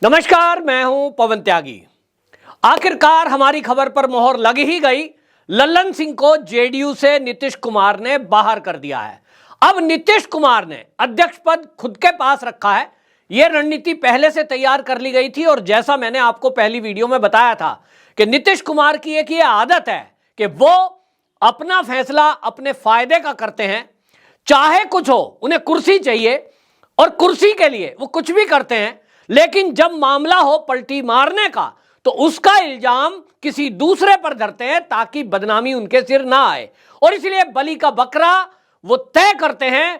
नमस्कार, मैं हूं पवन त्यागी। आखिरकार हमारी खबर पर मोहर लग ही गई। लल्लन सिंह को जेडीयू से नीतीश कुमार ने बाहर कर दिया है। अब नीतीश कुमार ने अध्यक्ष पद खुद के पास रखा है। यह रणनीति पहले से तैयार कर ली गई थी और जैसा मैंने आपको पहली वीडियो में बताया था कि नीतीश कुमार की एक ये आदत है कि वो अपना फैसला अपने फायदे का करते हैं। चाहे कुछ हो, उन्हें कुर्सी चाहिए और कुर्सी के लिए वो कुछ भी करते हैं। लेकिन जब मामला हो पलटी मारने का तो उसका इल्जाम किसी दूसरे पर धरते हैं ताकि बदनामी उनके सिर ना आए। और इसलिए बलि का बकरा वो तय करते हैं।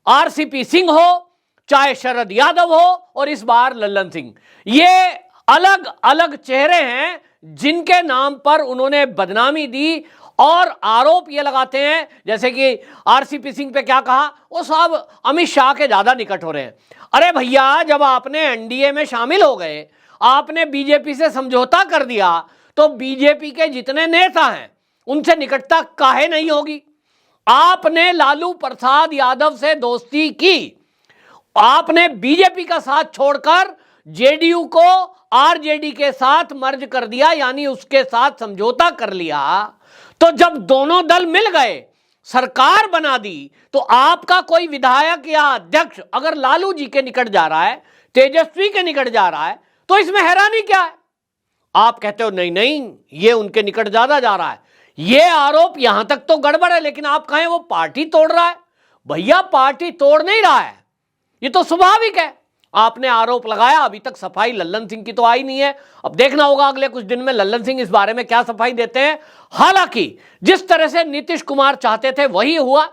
आरसीपी सिंह हो, चाहे शरद यादव हो और इस बार लल्लन सिंह, ये अलग अलग चेहरे हैं जिनके नाम पर उन्होंने बदनामी दी और आरोप ये लगाते हैं। जैसे कि आरसीपी सिंह पे क्या कहा, वो साहब अमित शाह के ज्यादा निकट हो रहे हैं। अरे भैया, जब आपने एनडीए में शामिल हो गए, आपने बीजेपी से समझौता कर दिया, तो बीजेपी के जितने नेता हैं उनसे निकटता काहे नहीं होगी। आपने लालू प्रसाद यादव से दोस्ती की, आपने बीजेपी का साथ छोड़कर जेडीयू को आरजेडी के साथ मर्ज कर दिया, यानी उसके साथ समझौता कर लिया। तो जब दोनों दल मिल गए, सरकार बना दी, तो आपका कोई विधायक या अध्यक्ष अगर लालू जी के निकट जा रहा है, तेजस्वी के निकट जा रहा है, तो इसमें हैरानी क्या है। आप कहते हो नहीं नहीं, ये उनके निकट ज्यादा जा रहा है। ये आरोप यहां तक तो गड़बड़ है, लेकिन आप कहें वो पार्टी तोड़ रहा है। भैया, पार्टी तोड़ नहीं रहा है, ये तो स्वाभाविक है। आपने आरोप लगाया, अभी तक सफाई लल्लन सिंह की तो आई नहीं है। अब देखना होगा अगले कुछ दिन में लल्लन सिंह इस बारे में क्या सफाई देते हैं। हालांकि जिस तरह से नीतीश कुमार चाहते थे वही हुआ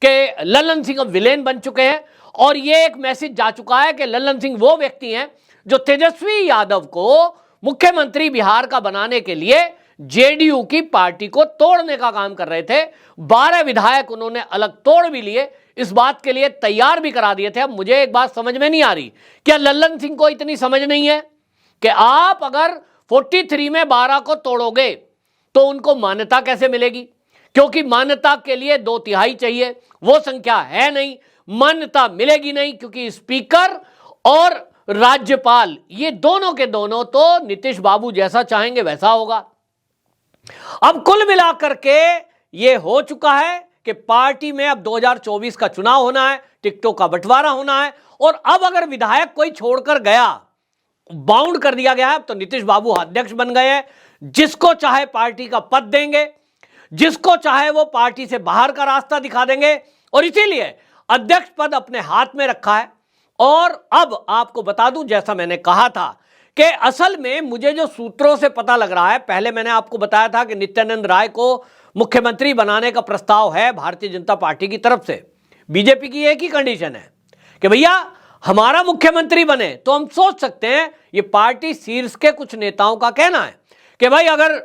कि लल्लन सिंह अब विलेन बन चुके हैं और यह एक मैसेज जा चुका है कि लल्लन सिंह वो व्यक्ति हैं जो तेजस्वी यादव को मुख्यमंत्री बिहार का बनाने के लिए जेडीयू की पार्टी को तोड़ने का काम कर रहे थे। 12 विधायक उन्होंने अलग तोड़ भी लिए, इस बात के लिए तैयार भी करा दिए थे। अब मुझे एक बात समझ में नहीं आ रही, क्या लल्लन सिंह को इतनी समझ नहीं है कि आप अगर 43 में 12 को तोड़ोगे तो उनको मान्यता कैसे मिलेगी? क्योंकि मान्यता के लिए 2/3 चाहिए, वो संख्या है नहीं, मान्यता मिलेगी नहीं, क्योंकि स्पीकर और राज्यपाल ये दोनों के दोनों तो नीतीश बाबू जैसा चाहेंगे वैसा होगा। अब कुल मिलाकर के ये हो चुका है कि पार्टी में अब 2024 का चुनाव होना है, टिकटों का बंटवारा होना है और अब अगर विधायक कोई छोड़कर गया, बाउंड कर दिया गया है, तो नीतीश बाबू अध्यक्ष बन गए हैं। जिसको चाहे पार्टी का पद देंगे, जिसको चाहे वो पार्टी से बाहर का रास्ता दिखा देंगे और इसीलिए अध्यक्ष पद अपने हाथ में रखा है। और अब आपको बता दूं, जैसा मैंने कहा था कि असल में मुझे जो सूत्रों से पता लग रहा है, पहले मैंने आपको बताया था कि नित्यानंद राय को मुख्यमंत्री बनाने का प्रस्ताव है भारतीय जनता पार्टी की तरफ से। बीजेपी की एक ही कंडीशन है कि भैया हमारा मुख्यमंत्री बने, तो हम सोच सकते हैं, ये पार्टी शीर्ष के कुछ नेताओं का कहना है कि भाई अगर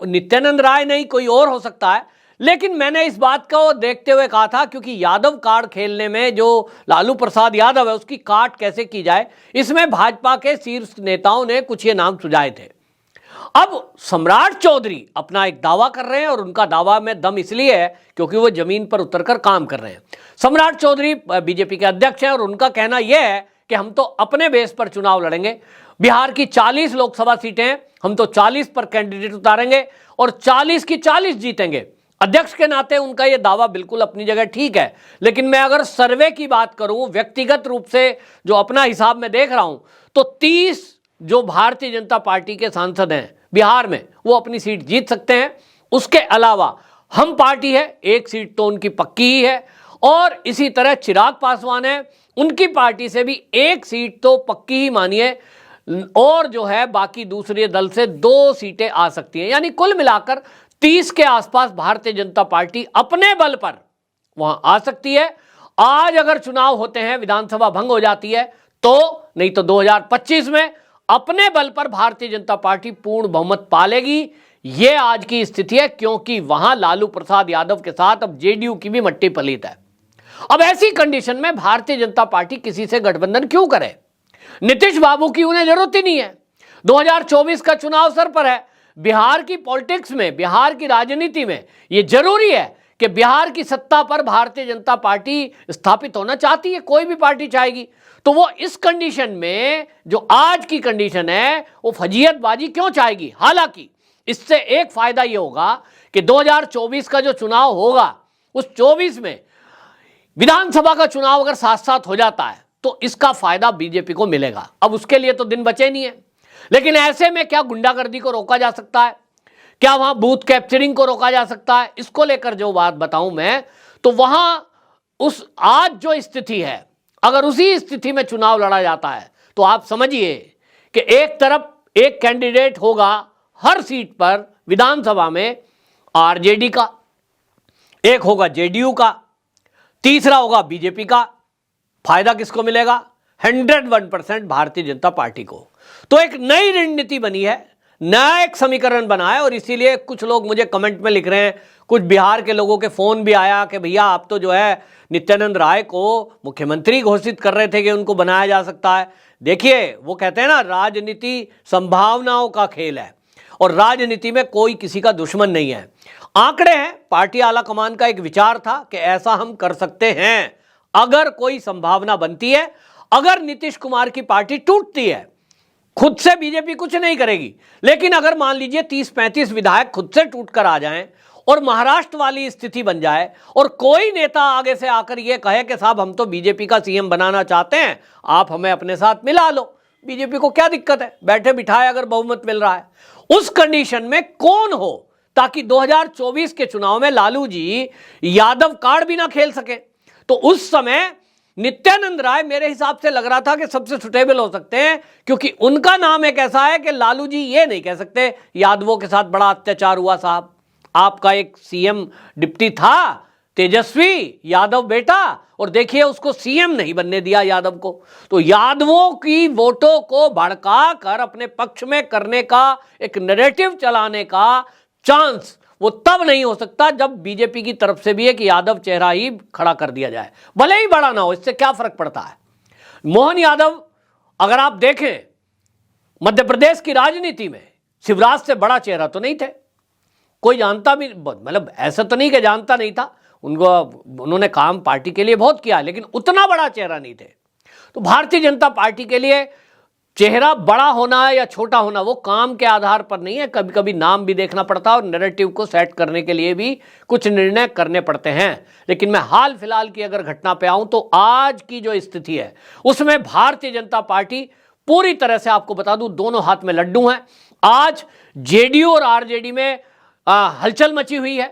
नित्यानंद राय नहीं कोई और हो सकता है। लेकिन मैंने इस बात को देखते हुए कहा था, क्योंकि यादव कार्ड खेलने में जो लालू प्रसाद यादव है उसकी काट कैसे की जाए, इसमें भाजपा के शीर्ष नेताओं ने कुछ ये नाम सुझाए थे। अब सम्राट चौधरी अपना एक दावा कर रहे हैं और उनका दावा में दम इसलिए है क्योंकि वो जमीन पर उतरकर काम कर रहे हैं। सम्राट चौधरी बीजेपी के अध्यक्ष हैं और उनका कहना यह है कि हम तो अपने बेस पर चुनाव लड़ेंगे। बिहार की 40 लोकसभा सीटें हैं, हम तो 40 पर कैंडिडेट उतारेंगे और 40 की 40 जीतेंगे। अध्यक्ष के नाते उनका यह दावा बिल्कुल अपनी जगह ठीक है, लेकिन मैं अगर सर्वे की बात करूं, व्यक्तिगत रूप से जो अपना हिसाब में देख रहा हूं, तो 30 जो भारतीय जनता पार्टी के सांसद हैं बिहार में, वो अपनी सीट जीत सकते हैं। उसके अलावा हम पार्टी है, एक सीट तो उनकी पक्की ही है और इसी तरह चिराग पासवान है, उनकी पार्टी से भी एक सीट तो पक्की ही मानिए और जो है बाकी दूसरे दल से 2 सीटें आ सकती हैं। यानी कुल मिलाकर 30 के आसपास भारतीय जनता पार्टी अपने बल पर वहां आ सकती है। आज अगर चुनाव होते हैं, विधानसभा भंग हो जाती है तो, नहीं तो 2025 में अपने बल पर भारतीय जनता पार्टी पूर्ण बहुमत पालेगी। यह आज की स्थिति है, क्योंकि वहां लालू प्रसाद यादव के साथ अब जेडीयू की भी मट्टी पलीत है। अब ऐसी कंडीशन में भारतीय जनता पार्टी किसी से गठबंधन क्यों करे? नीतीश बाबू की उन्हें जरूरत ही नहीं है। 2024 का चुनाव सर पर है। बिहार की पॉलिटिक्स में, बिहार की राजनीति में यह जरूरी है कि बिहार की सत्ता पर भारतीय जनता पार्टी स्थापित होना चाहती है, कोई भी पार्टी चाहेगी, तो वो इस कंडीशन में जो आज की कंडीशन है वो फजीयतबाजी क्यों चाहेगी। हालांकि इससे एक फायदा ये होगा कि 2024 का जो चुनाव होगा उस 24 में विधानसभा का चुनाव अगर साथ साथ हो जाता है तो इसका फायदा बीजेपी को मिलेगा। अब उसके लिए तो दिन बचे नहीं है, लेकिन ऐसे में क्या गुंडागर्दी को रोका जा सकता है, क्या वहां बूथ कैप्चरिंग को रोका जा सकता है, इसको लेकर जो बात बताऊं मैं, तो वहां उस आज जो स्थिति है, अगर उसी स्थिति में चुनाव लड़ा जाता है तो आप समझिए कि एक तरफ एक कैंडिडेट होगा हर सीट पर विधानसभा में आरजेडी का, एक होगा जेडीयू का, तीसरा होगा बीजेपी का। फायदा किसको मिलेगा? 101% भारतीय जनता पार्टी को। तो एक नई रणनीति बनी है, नया एक समीकरण बना है, और इसीलिए कुछ लोग मुझे कमेंट में लिख रहे हैं, कुछ बिहार के लोगों के फोन भी आया कि भैया आप तो जो है नित्यानंद राय को मुख्यमंत्री घोषित कर रहे थे कि उनको बनाया जा सकता है। देखिए, वो कहते हैं ना, राजनीति संभावनाओं का खेल है और राजनीति में कोई किसी का दुश्मन नहीं है। आंकड़े हैं, पार्टी आला कमान का एक विचार था कि ऐसा हम कर सकते हैं अगर कोई संभावना बनती है, अगर नीतीश कुमार की पार्टी टूटती है। खुद से बीजेपी कुछ नहीं करेगी, लेकिन अगर मान लीजिए 30-35 विधायक खुद से टूटकर आ जाएं और महाराष्ट्र वाली स्थिति बन जाए और कोई नेता आगे से आकर यह कहे कि साहब हम तो बीजेपी का सीएम बनाना चाहते हैं, आप हमें अपने साथ मिला लो, बीजेपी को क्या दिक्कत है, बैठे बिठाए अगर बहुमत मिल रहा है। उस कंडीशन में कौन हो ताकि 2024 के चुनाव में लालू जी यादव कार्ड भी ना खेल सके। तो उस समय नित्यानंद राय मेरे हिसाब से लग रहा था कि सबसे सुटेबल हो सकते हैं, क्योंकि उनका नाम एक ऐसा है कि लालू जी ये नहीं कह सकते यादवों के साथ बड़ा अत्याचार हुआ साहब। आपका एक सीएम डिप्टी था तेजस्वी यादव बेटा, और देखिए उसको सीएम नहीं बनने दिया यादव को। तो यादवों की वोटों को भड़का कर अपने पक्ष में करने का एक नैरेटिव चलाने का चांस वो तब नहीं हो सकता जब बीजेपी की तरफ से भी एक यादव चेहरा ही खड़ा कर दिया जाए, भले ही बड़ा ना हो, इससे क्या फर्क पड़ता है। मोहन यादव अगर आप देखें मध्य प्रदेश की राजनीति में शिवराज से बड़ा चेहरा तो नहीं थे, कोई जानता भी, मतलब ऐसा तो नहीं कि जानता नहीं था उनको, उन्होंने काम पार्टी के लिए बहुत किया, लेकिन उतना बड़ा चेहरा नहीं थे। तो भारतीय जनता पार्टी के लिए चेहरा बड़ा होना है या छोटा होना वो काम के आधार पर नहीं है, कभी कभी नाम भी देखना पड़ता है और नैरेटिव को सेट करने के लिए भी कुछ निर्णय करने पड़ते हैं। लेकिन मैं हाल फिलहाल की अगर घटना पे आऊं तो आज की जो स्थिति है उसमें भारतीय जनता पार्टी पूरी तरह से, आपको बता दूं, दोनों हाथ में लड्डू हैं। आज जेडीयू और आरजेडी में हलचल मची हुई है।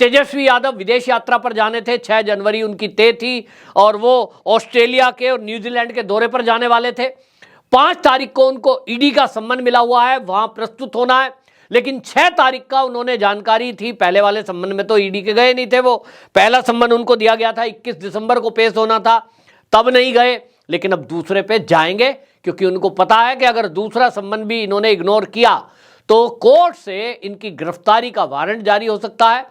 तेजस्वी यादव विदेश यात्रा पर जाने थे, 6 जनवरी उनकी तय थी और वो ऑस्ट्रेलिया के और न्यूजीलैंड के दौरे पर जाने वाले थे। 5 तारीख को उनको ईडी का सम्मन मिला हुआ है, वहां प्रस्तुत होना है, लेकिन 6 तारीख का उन्होंने जानकारी थी, पहले वाले सम्मन में तो ईडी के गए नहीं थे, वो पहला सम्मन उनको दिया गया था, 21 दिसंबर को पेश होना था, तब नहीं गए, लेकिन अब दूसरे पे जाएंगे, क्योंकि उनको पता है कि अगर दूसरा सम्मन भी इन्होंने इग्नोर किया तो कोर्ट से इनकी गिरफ्तारी का वारंट जारी हो सकता है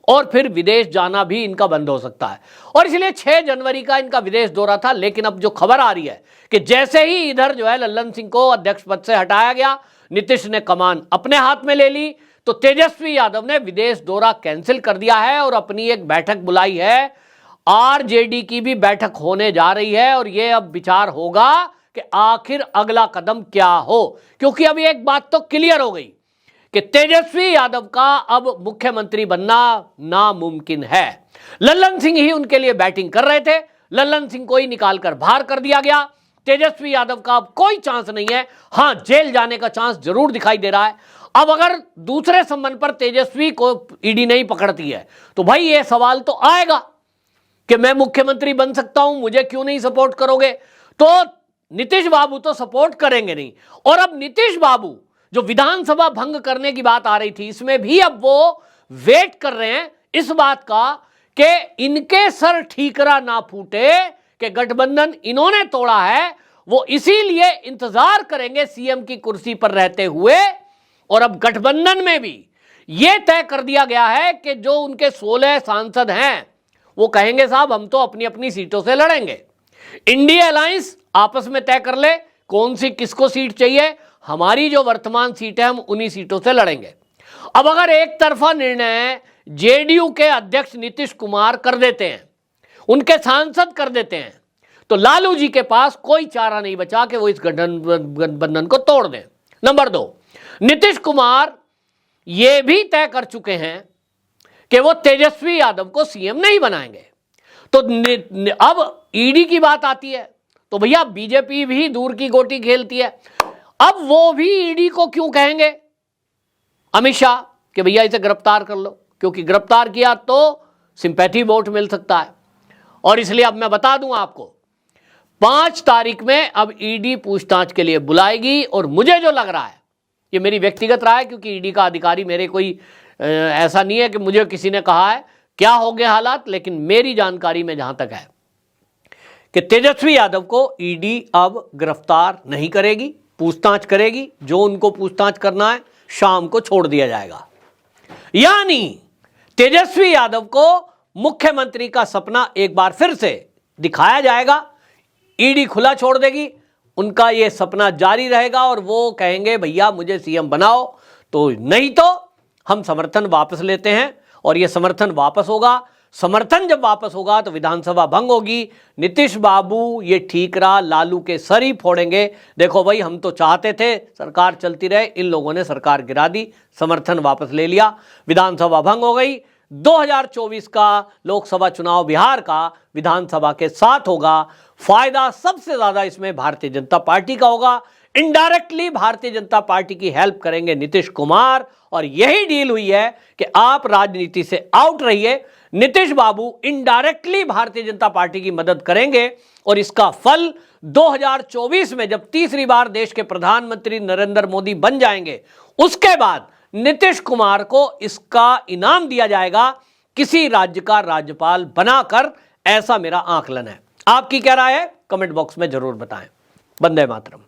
और फिर विदेश जाना भी इनका बंद हो सकता है। और इसलिए 6 जनवरी का इनका विदेश दौरा था। लेकिन अब जो खबर आ रही है कि जैसे ही इधर जो है लल्लन सिंह को अध्यक्ष पद से हटाया गया, नीतीश ने कमान अपने हाथ में ले ली, तो तेजस्वी यादव ने विदेश दौरा कैंसिल कर दिया है और अपनी एक बैठक बुलाई है। आरजेडी की भी बैठक होने जा रही है और यह अब विचार होगा कि आखिर अगला कदम क्या हो, क्योंकि अभी एक बात तो क्लियर हो गई कि तेजस्वी यादव का अब मुख्यमंत्री बनना नामुमकिन है। लल्लन सिंह ही उनके लिए बैटिंग कर रहे थे, लल्लन सिंह को ही निकालकर बाहर कर दिया गया। तेजस्वी यादव का अब कोई चांस नहीं है। हां, जेल जाने का चांस जरूर दिखाई दे रहा है। अब अगर दूसरे संबंध पर तेजस्वी को ईडी नहीं पकड़ती है तो भाई ये सवाल तो आएगा कि मैं मुख्यमंत्री बन सकता हूं, मुझे क्यों नहीं सपोर्ट करोगे। तो नीतीश बाबू तो सपोर्ट करेंगे नहीं, और अब नीतीश बाबू जो विधानसभा भंग करने की बात आ रही थी, इसमें भी अब वो वेट कर रहे हैं इस बात का कि इनके सर ठीकरा ना फूटे कि गठबंधन इन्होंने तोड़ा है, वो इसीलिए इंतजार करेंगे सीएम की कुर्सी पर रहते हुए। और अब गठबंधन में भी यह तय कर दिया गया है कि जो उनके 16 सांसद हैं वो कहेंगे साहब हम तो अपनी अपनी सीटों से लड़ेंगे। इंडिया अलायंस आपस में तय कर ले कौन सी किसको सीट चाहिए, हमारी जो वर्तमान सीट है हम उन्हीं सीटों से लड़ेंगे। अब अगर एक तरफा निर्णय जेडीयू के अध्यक्ष नीतीश कुमार कर देते हैं, उनके सांसद कर देते हैं, तो लालू जी के पास कोई चारा नहीं बचा कि वो इस गठबंधन को तोड़ दें। नंबर 2, नीतीश कुमार ये भी तय कर चुके हैं कि वो तेजस्वी यादव को सीएम नहीं बनाएंगे। तो अब ईडी की बात आती है तो भैया बीजेपी भी दूर की गोटी खेलती है। अब वो भी ईडी को क्यों कहेंगे अमित शाह कि भैया इसे गिरफ्तार कर लो, क्योंकि गिरफ्तार किया तो सिंपैथी वोट मिल सकता है। और इसलिए अब मैं बता दूं आपको, 5 तारीख में अब ईडी पूछताछ के लिए बुलाएगी। और मुझे जो लग रहा है, ये मेरी व्यक्तिगत राय है, क्योंकि ईडी का अधिकारी मेरे कोई ऐसा नहीं है कि मुझे किसी ने कहा है क्या हो गए हालात, लेकिन मेरी जानकारी में जहां तक है कि तेजस्वी यादव को ईडी अब गिरफ्तार नहीं करेगी, पूछताछ करेगी। जो उनको पूछताछ करना है शाम को छोड़ दिया जाएगा। यानी तेजस्वी यादव को मुख्यमंत्री का सपना एक बार फिर से दिखाया जाएगा, ईडी खुला छोड़ देगी, उनका यह सपना जारी रहेगा और वो कहेंगे भैया मुझे सीएम बनाओ, तो नहीं तो हम समर्थन वापस लेते हैं। और यह समर्थन वापस होगा। समर्थन जब वापस होगा तो विधानसभा भंग होगी। नीतीश बाबू ये ठीक रहा, लालू के सर ही फोड़ेंगे। देखो भाई, हम तो चाहते थे सरकार चलती रहे, इन लोगों ने सरकार गिरा दी, समर्थन वापस ले लिया, विधानसभा भंग हो गई। 2024 का लोकसभा चुनाव बिहार का विधानसभा के साथ होगा। फायदा सबसे ज्यादा इसमें भारतीय जनता पार्टी का होगा। इनडायरेक्टली भारतीय जनता पार्टी की हेल्प करेंगे नीतीश कुमार। और यही डील हुई है कि आप राजनीति से आउट रहिए, नीतीश बाबू इनडायरेक्टली भारतीय जनता पार्टी की मदद करेंगे। और इसका फल 2024 में जब तीसरी बार देश के प्रधानमंत्री नरेंद्र मोदी बन जाएंगे, उसके बाद नीतीश कुमार को इसका इनाम दिया जाएगा किसी राज्य का राज्यपाल बनाकर। ऐसा मेरा आकलन है। आपकी क्या राय है? कमेंट बॉक्स में जरूर बताएं। वंदे मातरम।